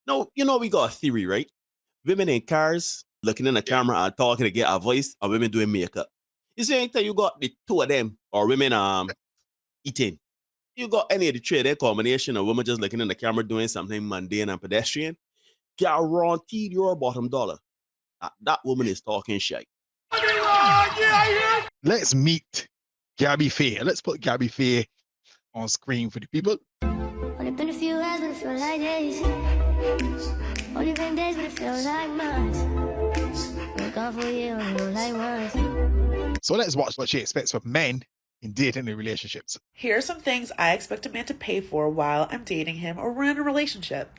No, we got a theory, right? Women in cars looking in the camera and talking to get a voice, and women doing makeup. You see, anytime you got the two of them, or women eating, you got any of the three of their combination of women just looking in the camera doing something mundane and pedestrian, guaranteed your bottom dollar. That woman is talking shit. Let's meet Gabby Faye. Let's put Gabby Faye on screen for the people. Only been a few hours, but it feels like days. Only been days, but it feels like months. We're gone for a year, only like once. So let's watch what she expects from men in dating and relationships. Here are some things I expect a man to pay for while I'm dating him or we're in a relationship.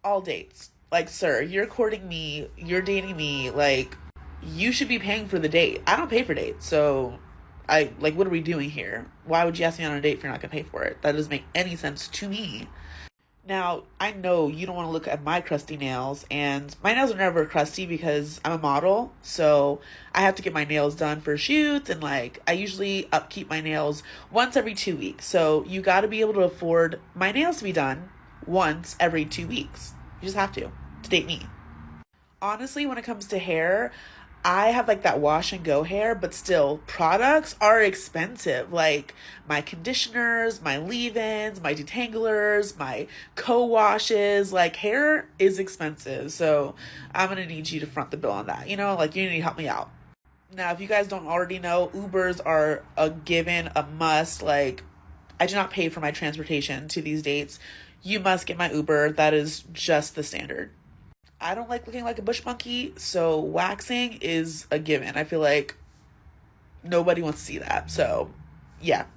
All dates. Like, sir, you're courting me, you're dating me, like, you should be paying for the date. I don't pay for dates, so what are we doing here? Why would you ask me on a date if you're not gonna pay for it? That doesn't make any sense to me. Now, I know you don't want to look at my crusty nails, and my nails are never crusty because I'm a model, so I have to get my nails done for shoots, and I usually upkeep my nails once every 2 weeks. So you got to be able to afford my nails to be done once every 2 weeks. You just have to date me. Honestly, when it comes to hair, I have that wash and go hair, but still, products are expensive. Like my conditioners, my leave-ins, my detanglers, my co-washes, hair is expensive. So I'm going to need you to front the bill on that. You need to help me out. Now, if you guys don't already know, Ubers are a given, a must. I do not pay for my transportation to these dates. You must get my Uber. That is just the standard. I don't like looking like a bush monkey, so waxing is a given. I feel like nobody wants to see that. So, yeah,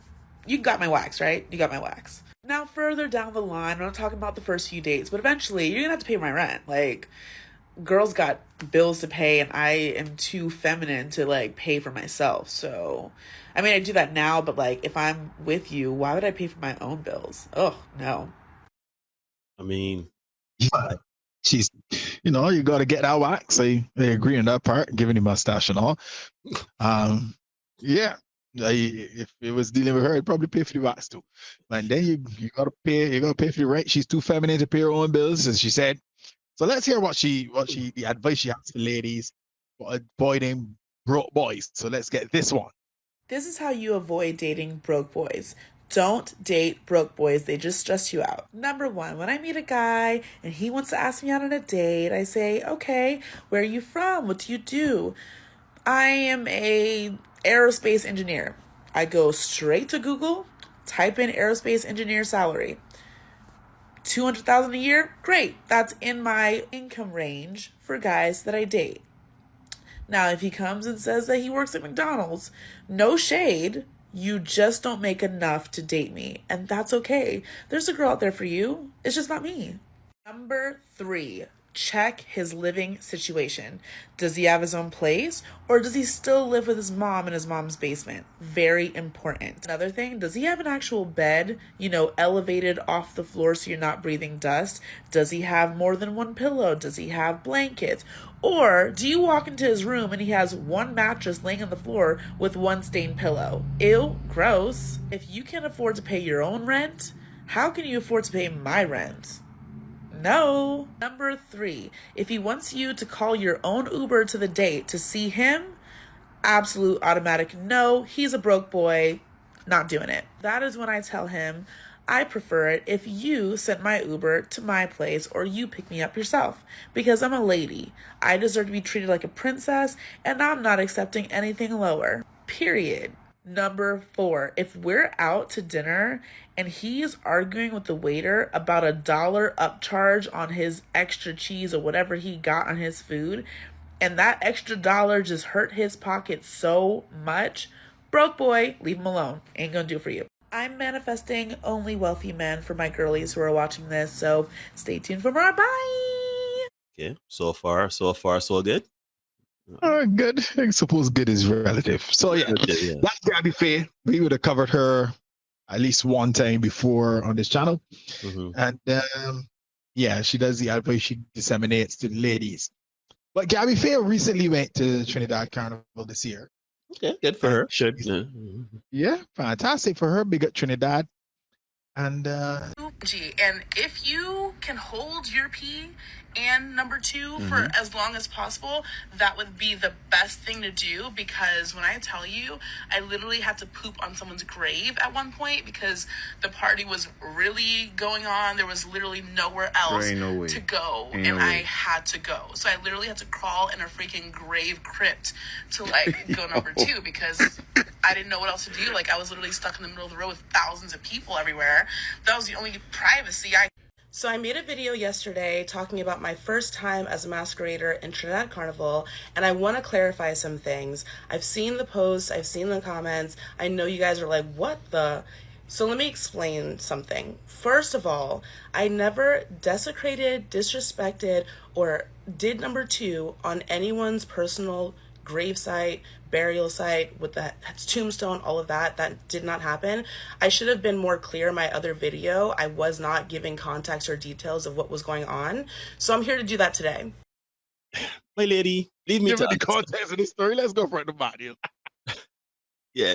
you got my wax, right? You got my wax. Now, further down the line, I'm not talking about the first few dates, but eventually you're gonna have to pay my rent. Girls got bills to pay, and I am too feminine to pay for myself. So, I mean, I do that now, but if I'm with you, why would I pay for my own bills? Oh, no. I mean, Yeah. She's, you got to get that wax. I agree on that part, giving the mustache and all. Yeah. If it was dealing with her, I'd probably pay for the wax too. And then you gotta pay for the rent. She's too feminine to pay her own bills, as she said. So let's hear the advice she has for ladies for avoiding broke boys. So let's get this one. This is how you avoid dating broke boys. Don't date broke boys. They just stress you out. Number one, when I meet a guy and he wants to ask me out on a date, I say, okay, where are you from? What do you do? I am a aerospace engineer. I go straight to Google, type in aerospace engineer salary. $200,000 a year? Great. That's in my income range for guys that I date. Now, if he comes and says that he works at McDonald's, no shade, you just don't make enough to date me, and that's okay. There's a girl out there for you. It's just not me. Number 3, check his living situation. Does he have his own place, or does he still live with his mom in his mom's basement? Very important. Another thing, does he have an actual bed, elevated off the floor so you're not breathing dust? Does he have more than one pillow? Does he have blankets? Or do you walk into his room and he has one mattress laying on the floor with one stained pillow? Ew, gross. If you can't afford to pay your own rent, how can you afford to pay my rent? No. Number 3, if he wants you to call your own Uber to the date to see him, absolute automatic no. He's a broke boy. Not doing it. That is when I tell him, I prefer it if you send my Uber to my place or you pick me up yourself, because I'm a lady. I deserve to be treated like a princess, and I'm not accepting anything lower. Period. Number 4, if we're out to dinner and he is arguing with the waiter about $1 upcharge on his extra cheese or whatever he got on his food, and that extra dollar just hurt his pocket so much, broke boy, leave him alone. Ain't gonna do it for you. I'm manifesting only wealthy men for my girlies who are watching this, so stay tuned for more. Bye! Okay, so far, so good. Good. I suppose good is relative. So yeah, that's Gabby Faye. We would have covered her at least one time before on this channel. Mm-hmm. And she does the advice she disseminates to the ladies. But Gabby Faye recently went to Trinidad Carnival this year. Okay, good for her. Should. Yeah, fantastic for her. Big up Trinidad. And And if you can hold your pee and number 2 for as long as possible, that would be the best thing to do, because when I tell you, I literally had to poop on someone's grave at one point because the party was really going on. There was literally nowhere else to go, and I had to go. So I literally had to crawl in a freaking grave crypt to like go number 2 because I didn't know what else to do. Like, I was literally stuck in the middle of the road with thousands of people everywhere. That was the only privacy I... So I made a video yesterday talking about my first time as a masquerader in Trinidad Carnival, and I want to clarify some things. I've seen the posts, I've seen the comments. I know you guys are like, what the... So let me explain something. First of all, I never desecrated, disrespected, or did number 2 on anyone's personal gravesite, burial site with the tombstone, all of that. That did not happen. I should have been more clear in my other video. I was not giving context or details of what was going on. So I'm here to do that today. My lady, leave me give to it the understand. context of the story. Let's go for the body. Yeah.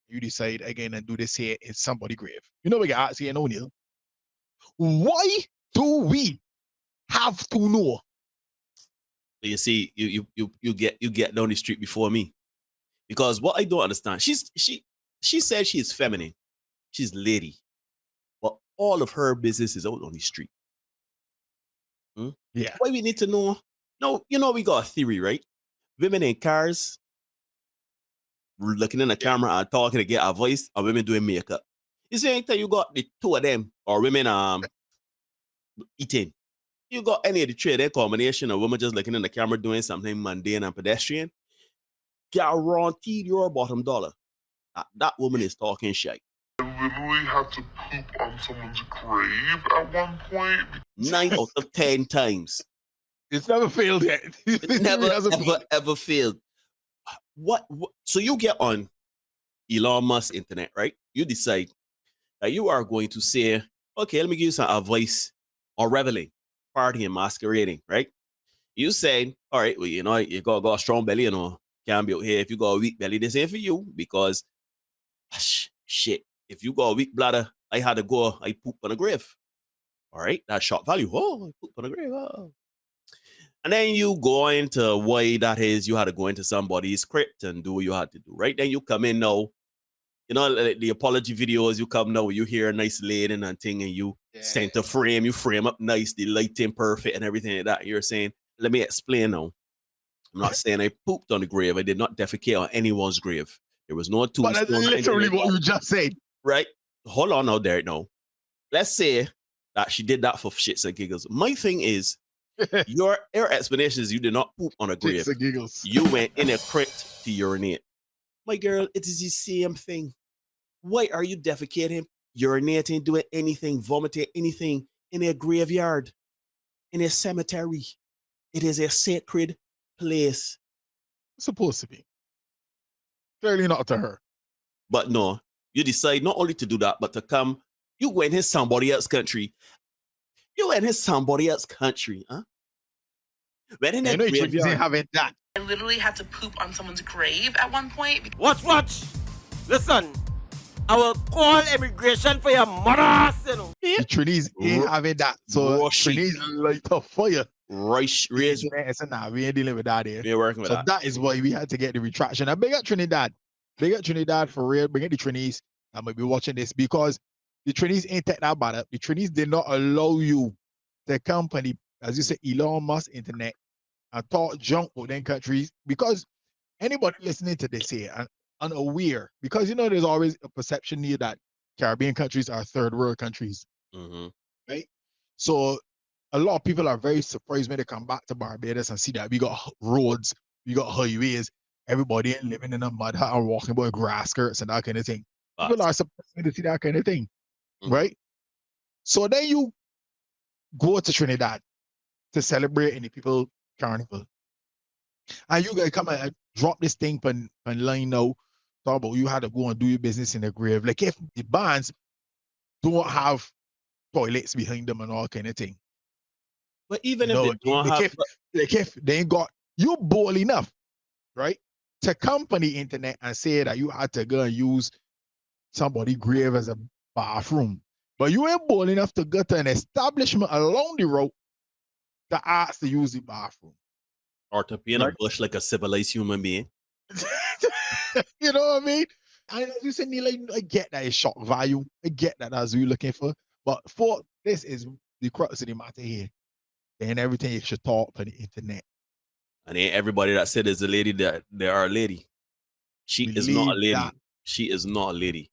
You decide again and do this here in somebody's grave. You know we got here, O'Neill. Why do we have to know? You see, you get down the street before me. Because what I don't understand, she said she is feminine. She's lady. But all of her business is out on the street. Yeah. Why we need to know? No, you know we got a theory, right? Women in cars looking in the camera and talking to get a voice, and women doing makeup. You see, anytime you got the 2 of them, or women eating, you got any of the 3 of their combination of women just looking in the camera doing something mundane and pedestrian, guaranteed your bottom dollar. That woman is talking shit. I literally had to poop on someone's grave at one point. 9 out of 10 times. It's never failed yet. It never, ever failed. What? So you get on Elon Musk internet, right? You decide that you are going to say, okay, let me give you some advice on reveling, partying, masquerading, right? You say, all right, well, you know, you got a strong belly, you know, can't be out here. If you got a weak belly, this ain't for you, because shit, if you got a weak bladder, I had to go, I poop on a grave. All right, that's shock value. Oh, I poop on a grave. Oh. And then you go into why that is. You had to go into somebody's crypt and do what you had to do, right? Then you come in now, you know, the apology videos, you come now, you hear a nice lady and thing, and you center frame, you frame up nice, the lighting perfect and everything like that. You're saying, let me explain now. I'm not saying I pooped on the grave. I did not defecate on anyone's grave. There was no tombstone. But that's literally what you just said. Right? Hold on now, Derek. No. Let's say that she did that for shits and giggles. My thing is, your explanation is you did not poop on a grave. Shits and giggles. You went in a crypt to urinate. My girl, it is the same thing. Why are you defecating, urinating, doing anything, vomiting, anything in a graveyard, in a cemetery? It is a sacred place. It's supposed to be. Clearly not to her. But no, you decide not only to do that, but to come, you went in somebody else's country. You went in somebody else's country, huh? Went in a graveyard. Having that. I literally had to poop on someone's grave at one point. Watch. Listen, I will call immigration for your mother, you know. The Trinidad ain't having that. So Trinidad light a fire. Right, raise. Nah, we ain't dealing with that here. We're working with that. So that is why we had to get the retraction. And big up Trinidad. Big up Trinidad for real. Big up the Trinidad. I might be watching this because the Trinidad ain't take that bad up. The Trinidad did not allow you, the company, as you say, Elon Musk internet, and talk junk with them countries, because anybody listening to this here and unaware, because you know there's always a perception here that Caribbean countries are third world countries, right? So a lot of people are very surprised when they come back to Barbados and see that we got roads, we got highways, everybody ain't living in a mud hut or walking by grass skirts and that kind of thing. People are surprised to see that kind of thing, right? So then you go to Trinidad to celebrate in the people carnival, and you guys come and drop this thing on line now, talk about you had to go and do your business in the grave. Like if the bands don't have toilets behind them and all kind of thing. But even if they don't have, if they ain't got, you bold enough, right, to come on the internet and say that you had to go and use somebody's grave as a bathroom. But you ain't bold enough to go to an establishment along the road to ask to use the bathroom. Or to be in a Right. bush like a civilized human being. You know what I mean? I know you said, Neil, I get that it's shock value. I get that that's what you're looking for. But for this is the crux of the matter here. And everything you should talk on the internet. And ain't everybody that said is a lady that they are a lady. She is not a Believe lady. that. She is not a lady.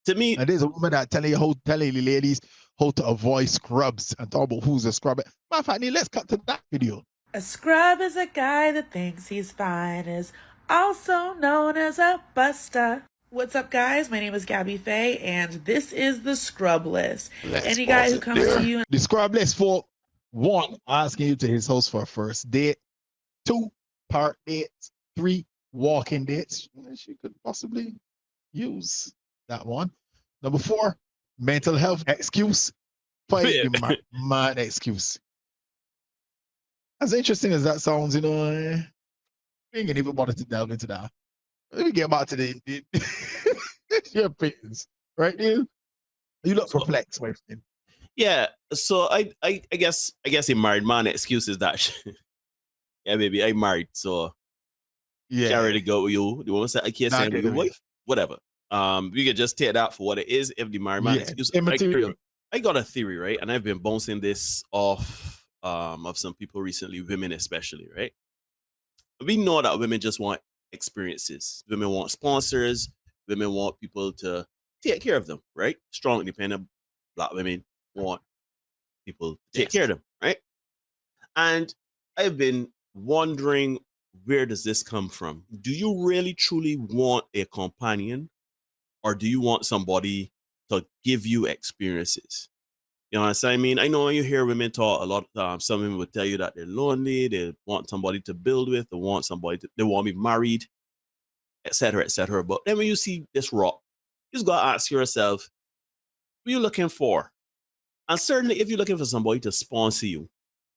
To me, And there's a woman that telling the ladies how to avoid scrubs and talk about who's a scrub. Matter of fact, Neil, let's cut to that video. A scrub is a guy that thinks he's fine, is also known as a buster. What's up, guys? My name is Gabby Faye, and this is the Scrub List. Any guy who comes to you The scrub list for 1, asking you to his house for a first date. 2, park dates. 3, walking dates. She could possibly use that one. Number 4, mental health excuse. 5, the man excuse. As interesting as that sounds, we ain't gonna even bother to delve into that. Let me get back to the your opinions, right, dude? You look perplexed, my friend. yeah. So I guess a married man excuse is that yeah, baby, I married, so Yeah, can't really go with you. The woman said I can't Nah, I say get your it. wife, whatever. We could just take that for what it is. If the married man Yeah, excuse, immaterial. I got a theory, right? And I've been bouncing this off of some people recently, women especially, right? We know that women just want experiences. Women want sponsors. Women want people to take care of them, right? Strong, independent Black women want people to take care of them, right? And I've been wondering, where does this come from? Do you really truly want a companion, or do you want somebody to give you experiences? You know what I'm saying? I know when you hear women talk a lot, some women will tell you that they're lonely, they want somebody to build with, they want to be married, etc., etc. But then when you see this rock, you just gotta ask yourself, what are you looking for? And certainly if you're looking for somebody to sponsor you,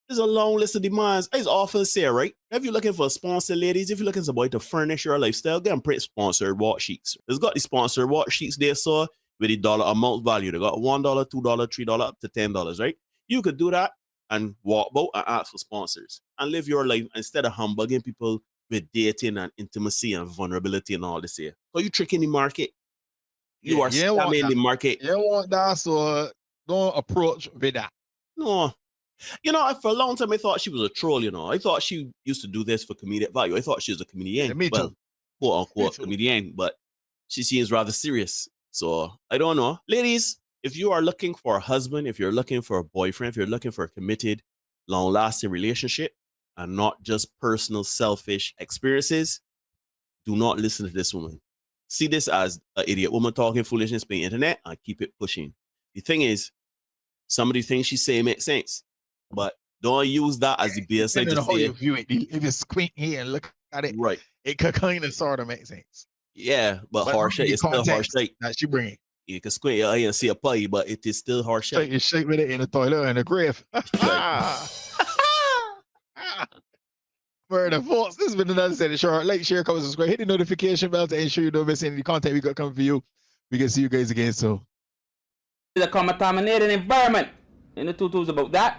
there's a long list of demands. I often say, right? If you're looking for a sponsor, ladies, if you're looking for somebody to furnish your lifestyle, get them print sponsored worksheets. There's got the sponsored worksheets there, so with the dollar amount value. They got $1, $2, $3, up to $10, right? You could do that and walk about and ask for sponsors and live your life instead of humbugging people with dating and intimacy and vulnerability and all this here. So you tricking the market. You are scamming the market. You don't want that, so don't approach with that. No. For a long time, I thought she was a troll, I thought she used to do this for comedic value. I thought she was a comedian. Yeah, me too. Well, quote unquote Me too. comedian, but she seems rather serious. So I don't know. Ladies, if you are looking for a husband, if you're looking for a boyfriend, if you're looking for a committed, long-lasting relationship and not just personal, selfish experiences, do not listen to this woman. See this as an idiot woman talking foolishness on the internet and keep it pushing. The thing is, some of the things she say make sense, but don't use that as the baseline Depending to on how say, you view it, if you squint here and look at it, right. it could kind of sort of make sense. Yeah, but harsh the it's still harsh context light. that she bring. You can squint your eye and see a pie, but it is still harsh light. You shake with it in the toilet and the grave. Murder folks, this has been another set of short. Like, share, comment, subscribe, hit the notification bell to ensure you don't miss any content we got coming for you. We can see you guys again soon. The contaminated environment. And the tutu's about that.